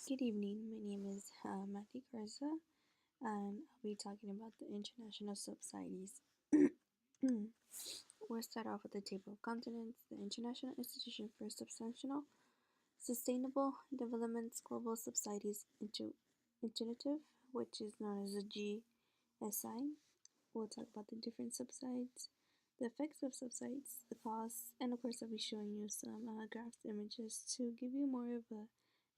Good evening. My name is Matthew Garza, and I'll be talking about the international subsidies. We'll start off with the table of contents. The International Institution for Sustainable Development's Global Subsidies Initiative, which is known as the GSI. We'll talk about the different subsides, the effects of subsides, the costs, and of course, I'll be showing you some graphs, images to give you more of a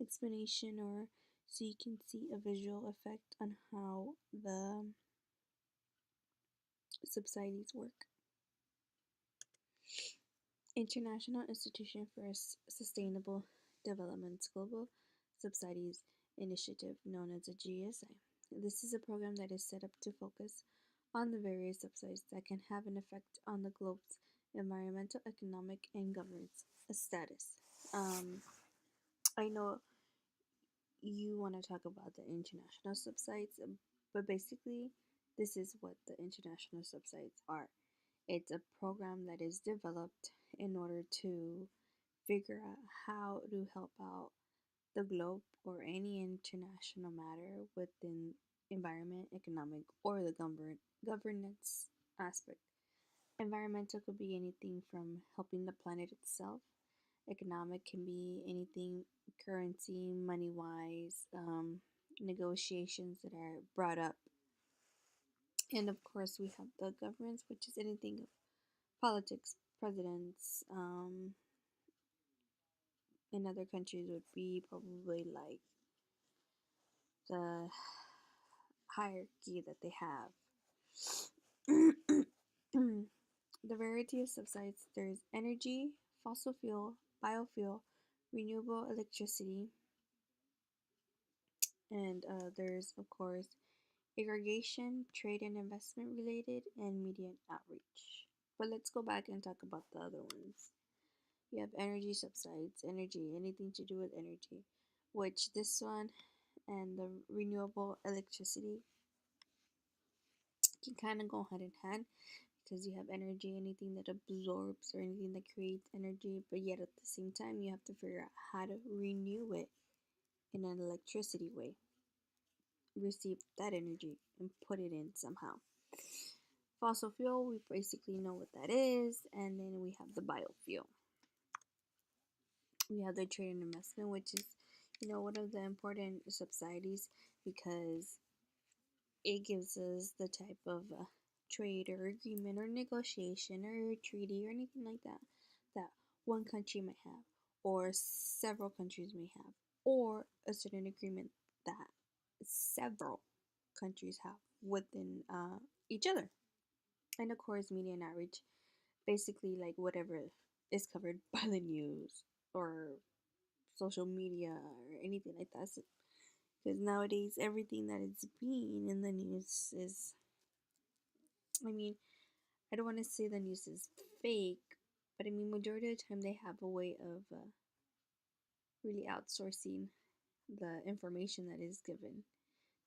explanation or so you can see a visual effect on how the subsidies work. International Institution for Sustainable Development's Global Subsidies Initiative, known as the GSI. This is a program that is set up to focus on the various subsidies that can have an effect on the globe's environmental, economic, and governance status. I know you want to talk about the international subsides, but basically, this is what the international subsides are. It's a program that is developed in order to figure out how to help out the globe or any international matter within environment, economic, or the governance aspect. Environmental could be anything from helping the planet itself. Economic can be anything currency, money wise, negotiations that are brought up. And of course, we have the governance, which is anything of politics, presidents. In other countries, would be probably like the hierarchy that they have. The variety of subsides, there's energy, fossil fuel, biofuel, renewable electricity, and there's of course irrigation, trade and investment related, and media and outreach. But let's go back and talk about the other ones. You have energy subsides, energy, anything to do with energy, which this one and the renewable electricity can kind of go hand in hand because you have energy, anything that absorbs or anything that creates energy, but yet at the same time, you have to figure out how to renew it in an electricity way, receive that energy and put it in somehow. Fossil fuel, we basically know what that is, and then we have the biofuel. We have the trade and investment, which is, one of the important subsidies because it gives us the type of trade or agreement or negotiation or treaty or anything like that one country might have or several countries may have or a certain agreement that several countries have within each other. And of course, media and outreach, basically like whatever is covered by the news or social media or anything like that. Because nowadays, everything that is being in the news is, I mean, I don't want to say the news is fake, but I mean, majority of the time they have a way of really outsourcing the information that is given.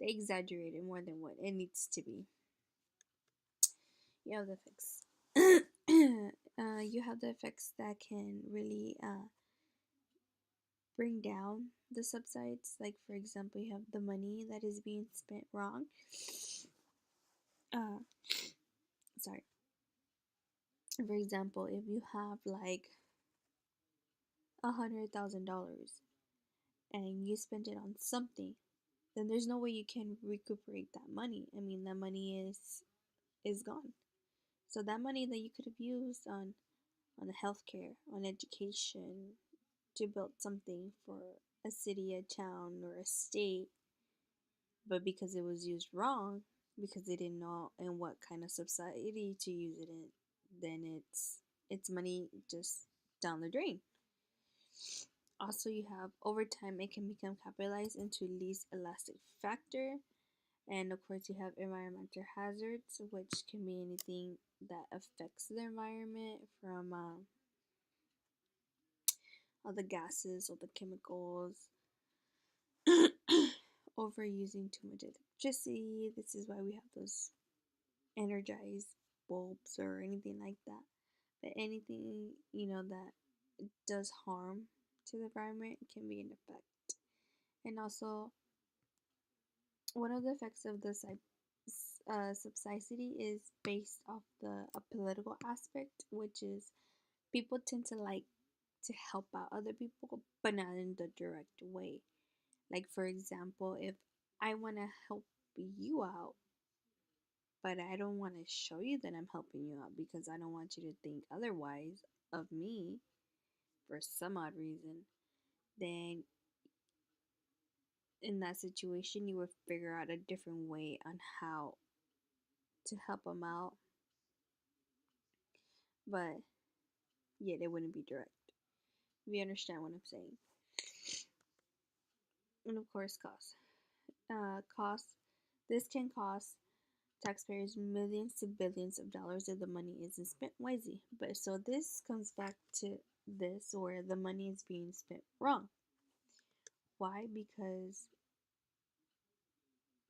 They exaggerate it more than what it needs to be. You have the effects. You have the effects that can really bring down the subsides. Like, for example, you have the money that is being spent wrong. Uh, sorry. For example, if you have like $100,000 and you spend it on something, then there's no way you can recuperate that money. I mean, that money is gone. So that money that you could have used on healthcare, on education, to build something for a city, a town, or a state, but because it was used wrong, because they didn't know in what kind of society to use it in, then it's money just down the drain. Also, you have over time it can become capitalized into least elastic factor, and of course you have environmental hazards, which can be anything that affects the environment from all the gases or the chemicals. Overusing too much electricity. This is why we have those energized bulbs or anything like that. But anything, that does harm to the environment can be an effect. And also, one of the effects of the subsidy is based off the a political aspect, which is people tend to like to help out other people, but not in the direct way. Like, for example, if I want to help you out, but I don't want to show you that I'm helping you out because I don't want you to think otherwise of me for some odd reason, then in that situation, you would figure out a different way on how to help them out, but yet it wouldn't be direct. If you understand what I'm saying. And of course, cost. Cost. This can cost taxpayers millions to billions of dollars if the money isn't spent wisely. But so this comes back to this where the money is being spent wrong. Why? Because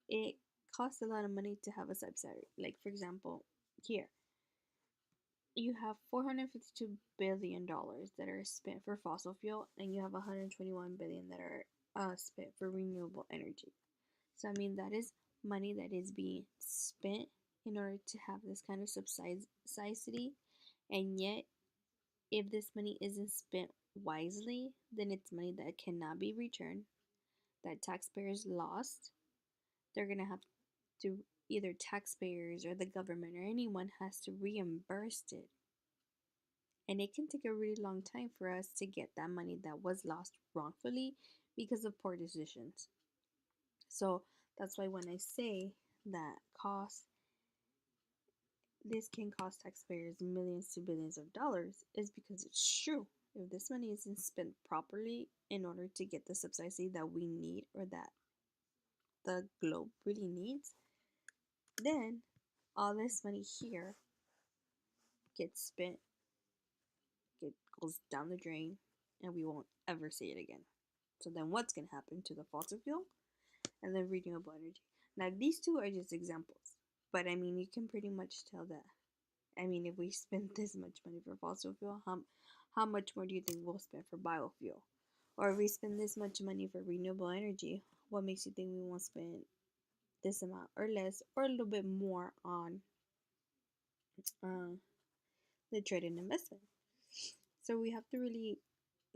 it costs a lot of money to have a subsidy. Like, for example, here you have $452 billion that are spent for fossil fuel, and you have 121 billion that are spent for renewable energy. So I mean that is money that is being spent in order to have this kind of subsidy, and yet if this money isn't spent wisely, then it's money that cannot be returned, that taxpayers lost. They're gonna have to either taxpayers or the government or anyone has to reimburse it. And it can take a really long time for us to get that money that was lost wrongfully because of poor decisions. So that's why when I say that this can cost taxpayers millions to billions of dollars is because it's true. If this money isn't spent properly in order to get the subsidy that we need or that the globe really needs, then all this money here gets spent, goes down the drain, and we won't ever see it again. So then what's going to happen to the fossil fuel and the renewable energy? Now, these two are just examples, but I mean, you can pretty much tell that. I mean, if we spend this much money for fossil fuel, how much more do you think we'll spend for biofuel? Or if we spend this much money for renewable energy, what makes you think we won't spend this amount or less or a little bit more on uh, the trade and investment? So we have to really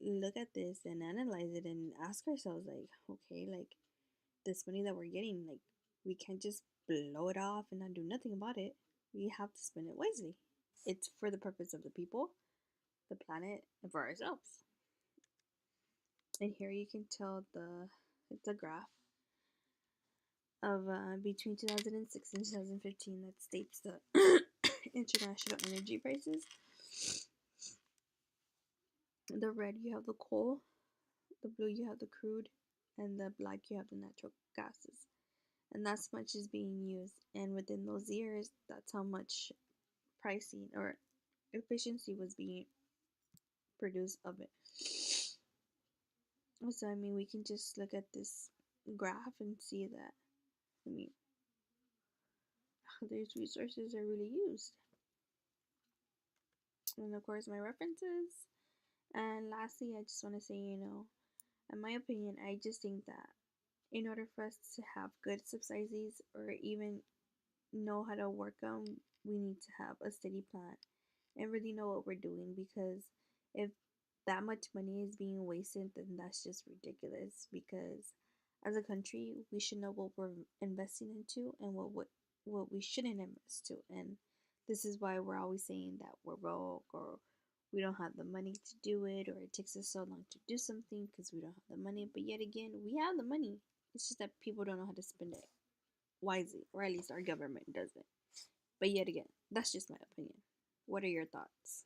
look at this and analyze it and ask ourselves, like, okay, like this money that we're getting, like we can't just blow it off and not do nothing about it. We have to spend it wisely. It's for the purpose of the people, the planet, and for ourselves. And here you can tell it's a graph of between 2006 and 2015 that states the international energy prices. The red you have the coal, the blue you have the crude, and the black you have the natural gases. And that's much is being used. And within those years, that's how much pricing or efficiency was being produced of it. So I mean, we can just look at this graph and see that. I mean, these resources are really used. And of course, my references. And lastly, I just want to say, in my opinion, I just think that in order for us to have good subsidies or even know how to work them, we need to have a steady plan and really know what we're doing, because if that much money is being wasted, then that's just ridiculous. Because as a country, we should know what we're investing into and what we shouldn't invest to. And this is why we're always saying that we're broke or we don't have the money to do it, or it takes us so long to do something because we don't have the money. But yet again, we have the money. It's just that people don't know how to spend it wisely, or at least our government doesn't. But yet again, that's just my opinion. What are your thoughts?